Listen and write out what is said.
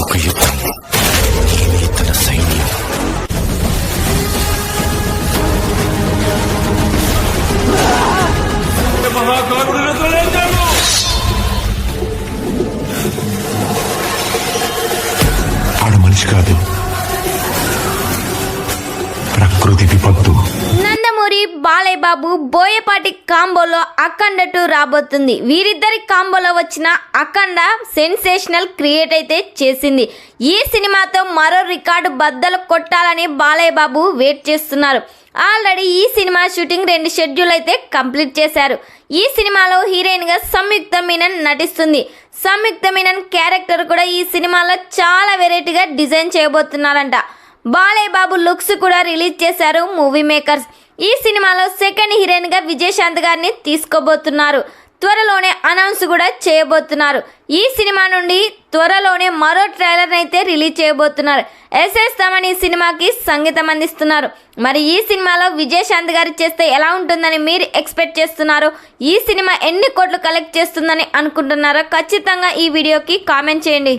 ఇదొక యుద్ధం, నేను ఇతన సైన్యం. ఆడు మనిషి కాదు, ప్రకృతి విపత్తు. నందమూరి బాలయ్య బాబు బోయపాటి కాంబోలో అఖండ 2 రాబోతుంది. వీరిద్దరి కాంబోలో వచ్చిన అఖండ సెన్సేషనల్ క్రియేట్ అయితే చేసింది. ఈ సినిమాతో మరో రికార్డు బద్దలు కొట్టాలని బాలయ్య బాబు వెయిట్ చేస్తున్నారు. ఆల్రెడీ ఈ సినిమా షూటింగ్ 2 షెడ్యూల్ అయితే కంప్లీట్ చేశారు. ఈ సినిమాలో హీరోయిన్గా సంయుక్త మీనన్ నటిస్తుంది. సంయుక్త మీనన్ క్యారెక్టర్ కూడా ఈ సినిమాలో చాలా వెరైటీగా డిజైన్ చేయబోతున్నారంట. బాలయ్య బాబు లుక్స్ కూడా రిలీజ్ చేశారు మూవీ మేకర్స్. ఈ సినిమాలో సెకండ్ హీరోయిన్గా విజయశాంతి గారిని తీసుకోబోతున్నారు. త్వరలోనే అనౌన్స్ కూడా చేయబోతున్నారు. ఈ సినిమా నుండి త్వరలోనే మరో ట్రైలర్ అయితే రిలీజ్ చేయబోతున్నారు. ఎస్ఎస్ తమన్ ఈ సినిమాకి సంగీతం అందిస్తున్నారు. మరి ఈ సినిమాలో విజయశాంతి గారు చేస్తే ఎలా ఉంటుందని మీరు ఎక్స్పెక్ట్ చేస్తున్నారు? ఈ సినిమా ఎన్ని కోట్లు కలెక్ట్ చేస్తుందని అనుకుంటున్నారో ఖచ్చితంగా ఈ వీడియోకి కామెంట్ చేయండి.